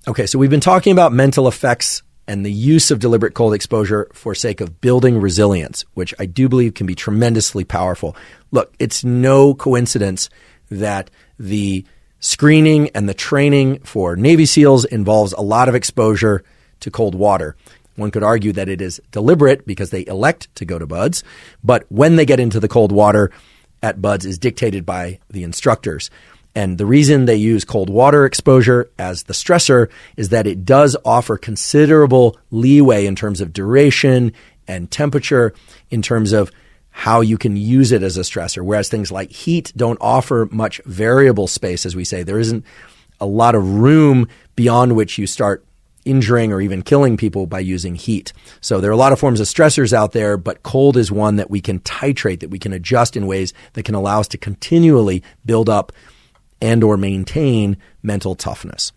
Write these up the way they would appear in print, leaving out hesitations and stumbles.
Okay, so we've been talking about mental effects and the use of deliberate cold exposure for sake of building resilience, which I do believe can be tremendously powerful. Look, it's no coincidence that the screening and the training for Navy SEALs involves a lot of exposure to cold water. One could argue that it is deliberate because they elect to go to BUD/S, but when they get into the cold water at BUD/S is dictated by the instructors. And the reason they use cold water exposure as the stressor is that it does offer considerable leeway in terms of duration and temperature, in terms of how you can use it as a stressor, whereas things like heat don't offer much variable space, as we say. There isn't a lot of room beyond which you start injuring or even killing people by using heat. So there are a lot of forms of stressors out there, but cold is one that we can titrate, that we can adjust in ways that can allow us to continually build up and or maintain mental toughness.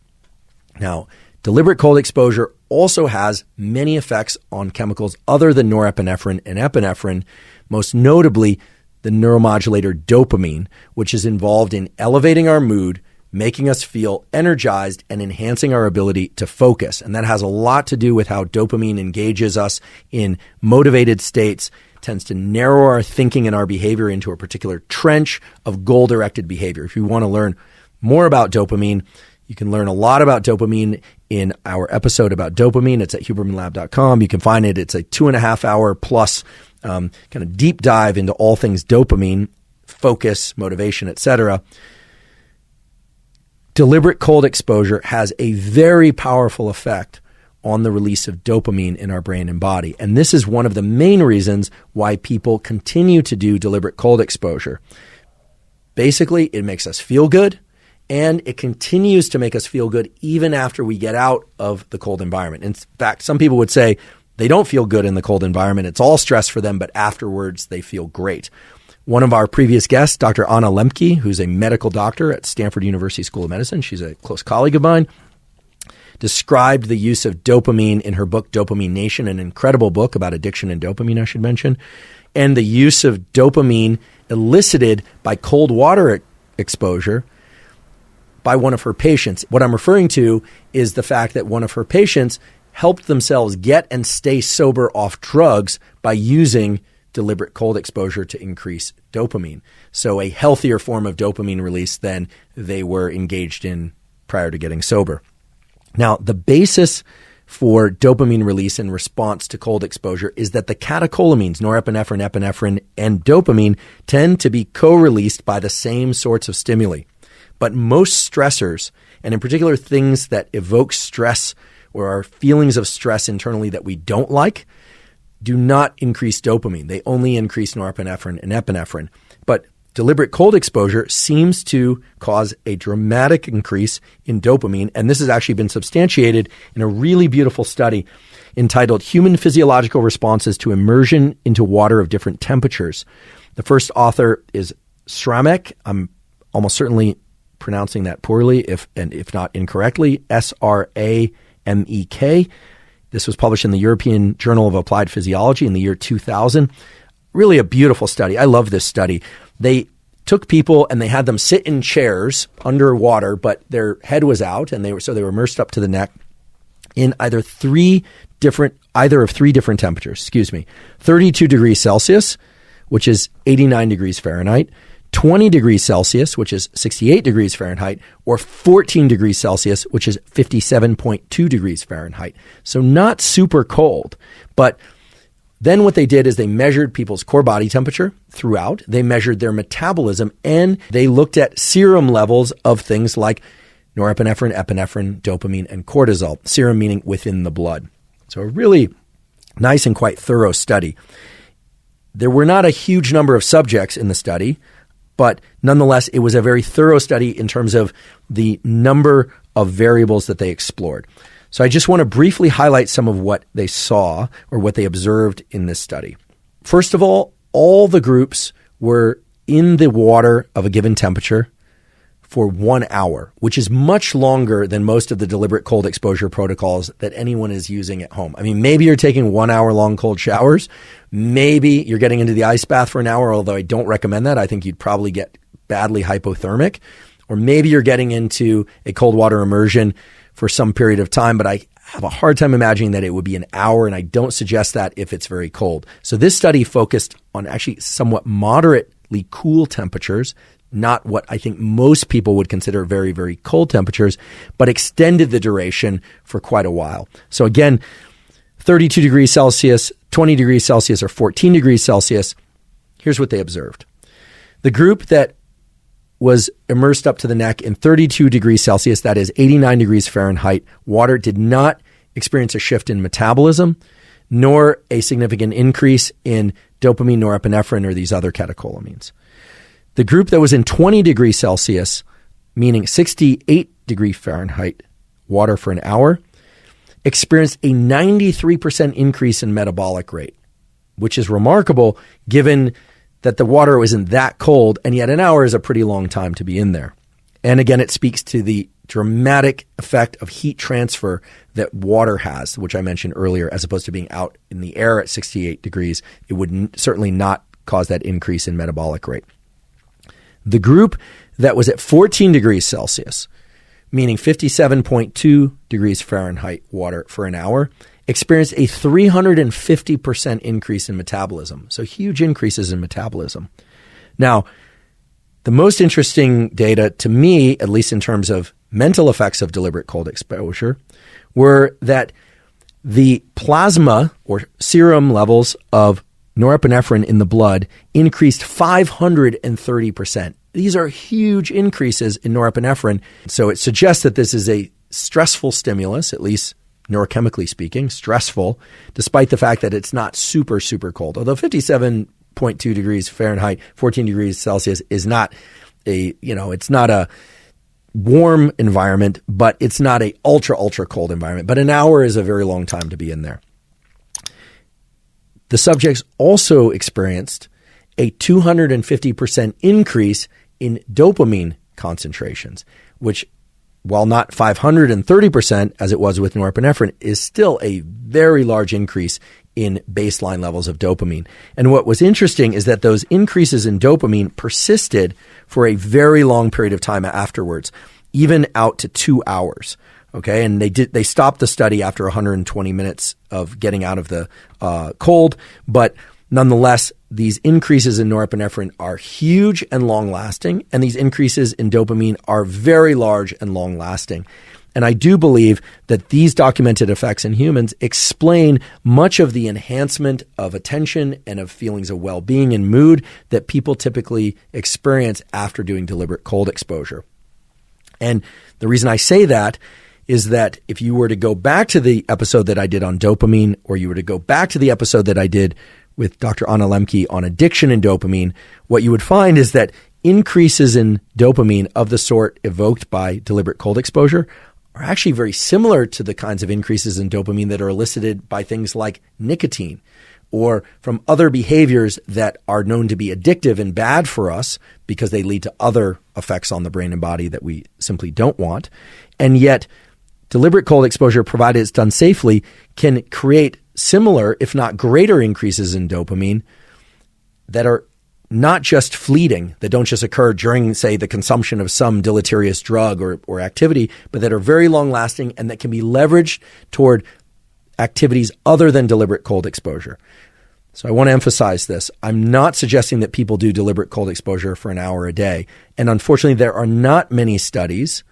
Now, deliberate cold exposure also has many effects on chemicals other than norepinephrine and epinephrine, most notably the neuromodulator dopamine, which is involved in elevating our mood, making us feel energized, and enhancing our ability to focus. And that has a lot to do with how dopamine engages us in motivated states, tends to narrow our thinking and our behavior into a particular trench of goal-directed behavior. If you want to learn more about dopamine, you can learn a lot about dopamine in our episode about dopamine. It's at hubermanlab.com. You can find it. It's a 2.5 hour plus kind of deep dive into all things dopamine, focus, motivation, etc. Deliberate cold exposure has a very powerful effect on the release of dopamine in our brain and body. And this is one of the main reasons why people continue to do deliberate cold exposure. Basically, it makes us feel good, and it continues to make us feel good even after we get out of the cold environment. In fact, some people would say they don't feel good in the cold environment. It's all stress for them, but afterwards they feel great. One of our previous guests, Dr. Anna Lemke, who's a medical doctor at Stanford University School of Medicine, she's a close colleague of mine, described the use of dopamine in her book, Dopamine Nation, an incredible book about addiction and dopamine, I should mention, and the use of dopamine elicited by cold water exposure by one of her patients. What I'm referring to is the fact that one of her patients helped themselves get and stay sober off drugs by using deliberate cold exposure to increase dopamine. So a healthier form of dopamine release than they were engaged in prior to getting sober. Now, the basis for dopamine release in response to cold exposure is that the catecholamines, norepinephrine, epinephrine, and dopamine, tend to be co-released by the same sorts of stimuli. But most stressors, and in particular things that evoke stress or are feelings of stress internally that we don't like, do not increase dopamine. They only increase norepinephrine and epinephrine. But deliberate cold exposure seems to cause a dramatic increase in dopamine, and this has actually been substantiated in a really beautiful study entitled Human Physiological Responses to Immersion into Water of Different Temperatures. The first author is Sramek. I'm almost certainly pronouncing that poorly, if not incorrectly, Sramek. This was published in the European Journal of Applied Physiology in the year 2000. Really a beautiful study. I love this study. They took people and they had them sit in chairs underwater, but their head was out, and they were immersed up to the neck in either of three different temperatures. 32 degrees Celsius, which is 89 degrees Fahrenheit, 20 degrees Celsius, which is 68 degrees Fahrenheit, or 14 degrees Celsius, which is 57.2 degrees Fahrenheit. So not super cold, but then what they did is they measured people's core body temperature throughout. They measured their metabolism, and they looked at serum levels of things like norepinephrine, epinephrine, dopamine, and cortisol. Serum meaning within the blood. So a really nice and quite thorough study. There were not a huge number of subjects in the study, but nonetheless, it was a very thorough study in terms of the number of variables that they explored. So I just want to briefly highlight some of what they saw or what they observed in this study. First of all the groups were in the water of a given temperature for 1 hour, which is much longer than most of the deliberate cold exposure protocols that anyone is using at home. I mean, maybe you're taking 1 hour long cold showers. Maybe you're getting into the ice bath for an hour, although I don't recommend that. I think you'd probably get badly hypothermic. Or maybe you're getting into a cold water immersion for some period of time, but I have a hard time imagining that it would be an hour, and I don't suggest that if it's very cold. So this study focused on actually somewhat moderately cool temperatures, not what I think most people would consider very, very cold temperatures, but extended the duration for quite a while. So again, 32 degrees Celsius, 20 degrees Celsius, or 14 degrees Celsius. Here's what they observed. The group that was immersed up to the neck in 32 degrees Celsius, that is 89 degrees Fahrenheit, water did not experience a shift in metabolism, nor a significant increase in dopamine, norepinephrine, or these other catecholamines. The group that was in 20 degrees Celsius, meaning 68 degrees Fahrenheit, water for an hour, experienced a 93% increase in metabolic rate, which is remarkable given that the water wasn't that cold, and yet an hour is a pretty long time to be in there. And again, it speaks to the dramatic effect of heat transfer that water has, which I mentioned earlier, as opposed to being out in the air at 68 degrees. It would certainly not cause that increase in metabolic rate. The group that was at 14 degrees Celsius, meaning 57.2 degrees Fahrenheit water for an hour, experienced a 350% increase in metabolism. So huge increases in metabolism. Now, the most interesting data to me, at least in terms of mental effects of deliberate cold exposure, were that the plasma or serum levels of norepinephrine in the blood increased 530%. These are huge increases in norepinephrine. So it suggests that this is a stressful stimulus, at least neurochemically speaking, stressful, despite the fact that it's not super, super cold. Although 57.2 degrees Fahrenheit, 14 degrees Celsius is not it's not a warm environment, but it's not a ultra, ultra cold environment. But an hour is a very long time to be in there. The subjects also experienced a 250% increase in dopamine concentrations, which, while not 530% as it was with norepinephrine, is still a very large increase in baseline levels of dopamine. And what was interesting is that those increases in dopamine persisted for a very long period of time afterwards, even out to 2 hours. Okay, and they stopped the study after 120 minutes of getting out of the cold, but nonetheless, these increases in norepinephrine are huge and long-lasting, and these increases in dopamine are very large and long-lasting. And I do believe that these documented effects in humans explain much of the enhancement of attention and of feelings of well-being and mood that people typically experience after doing deliberate cold exposure. And the reason I say that is that if you were to go back to the episode that I did on dopamine, or you were to go back to the episode that I did with Dr. Anna Lemke on addiction and dopamine, what you would find is that increases in dopamine of the sort evoked by deliberate cold exposure are actually very similar to the kinds of increases in dopamine that are elicited by things like nicotine or from other behaviors that are known to be addictive and bad for us because they lead to other effects on the brain and body that we simply don't want. And yet, deliberate cold exposure, provided it's done safely, can create similar, if not greater, increases in dopamine that are not just fleeting, that don't just occur during, say, the consumption of some deleterious drug or activity, but that are very long-lasting and that can be leveraged toward activities other than deliberate cold exposure. So I want to emphasize this. I'm not suggesting that people do deliberate cold exposure for an hour a day. And unfortunately, there are not many studies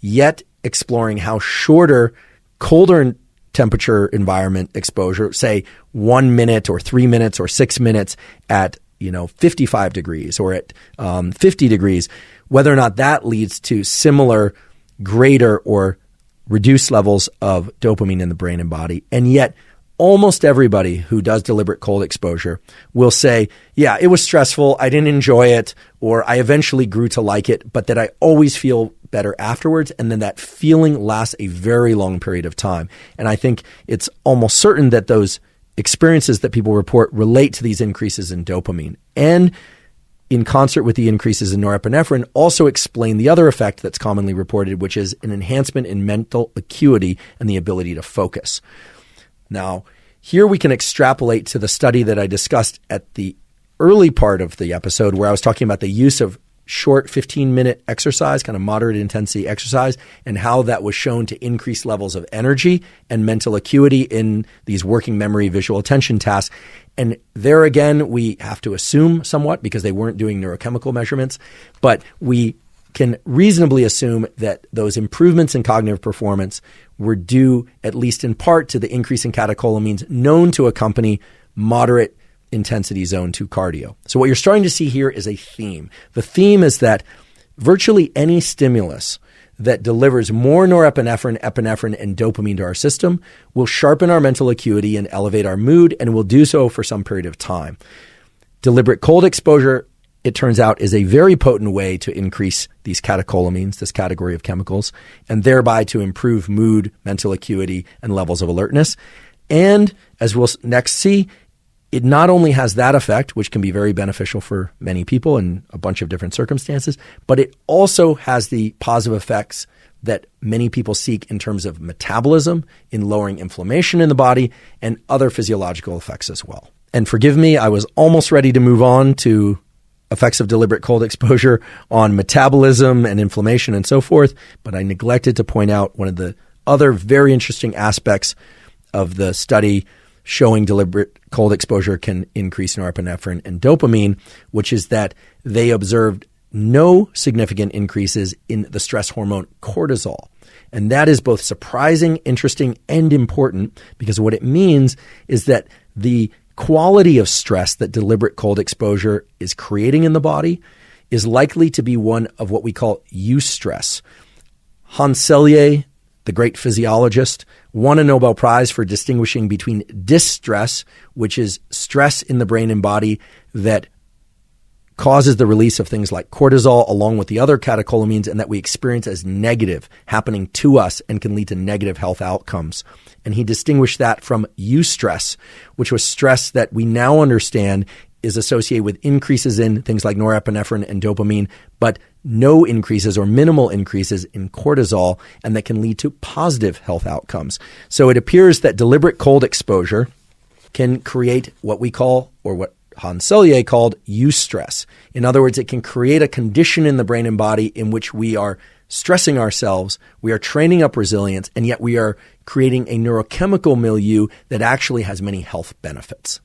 yet exploring how shorter, colder temperature environment exposure, say 1 minute or 3 minutes or 6 minutes at 55 degrees or at 50 degrees, whether or not that leads to similar, greater, or reduced levels of dopamine in the brain and body. And yet, almost everybody who does deliberate cold exposure will say, yeah, it was stressful, I didn't enjoy it, or I eventually grew to like it, but that I always feel better afterwards, and then that feeling lasts a very long period of time. And I think it's almost certain that those experiences that people report relate to these increases in dopamine, and in concert with the increases in norepinephrine also explain the other effect that's commonly reported, which is an enhancement in mental acuity and the ability to focus. Now, here we can extrapolate to the study that I discussed at the early part of the episode where I was talking about the use of short 15-minute exercise, kind of moderate intensity exercise, and how that was shown to increase levels of energy and mental acuity in these working memory visual attention tasks. And there again, we have to assume somewhat because they weren't doing neurochemical measurements, but we can reasonably assume that those improvements in cognitive performance were due, at least in part, to the increase in catecholamines known to accompany moderate intensity zone 2 cardio. So what you're starting to see here is a theme. The theme is that virtually any stimulus that delivers more norepinephrine, epinephrine, and dopamine to our system will sharpen our mental acuity and elevate our mood, and will do so for some period of time. Deliberate cold exposure, it turns out, is a very potent way to increase these catecholamines, this category of chemicals, and thereby to improve mood, mental acuity, and levels of alertness. And as we'll next see, it not only has that effect, which can be very beneficial for many people in a bunch of different circumstances, but it also has the positive effects that many people seek in terms of metabolism, in lowering inflammation in the body, and other physiological effects as well. And forgive me, I was almost ready to move on to effects of deliberate cold exposure on metabolism and inflammation and so forth, but I neglected to point out one of the other very interesting aspects of the study showing deliberate cold exposure can increase norepinephrine and dopamine, which is that they observed no significant increases in the stress hormone cortisol. And that is both surprising, interesting, and important, because what it means is that the quality of stress that deliberate cold exposure is creating in the body is likely to be one of what we call eustress. Hans Selye, the great physiologist, won a Nobel Prize for distinguishing between distress, which is stress in the brain and body that causes the release of things like cortisol along with the other catecholamines, and that we experience as negative, happening to us and can lead to negative health outcomes. And he distinguished that from eustress, which was stress that we now understand is associated with increases in things like norepinephrine and dopamine, but no increases or minimal increases in cortisol, and that can lead to positive health outcomes. So it appears that deliberate cold exposure can create what we call, or what Hans Selye called, eustress. In other words, it can create a condition in the brain and body in which we are stressing ourselves, we are training up resilience, and yet we are creating a neurochemical milieu that actually has many health benefits.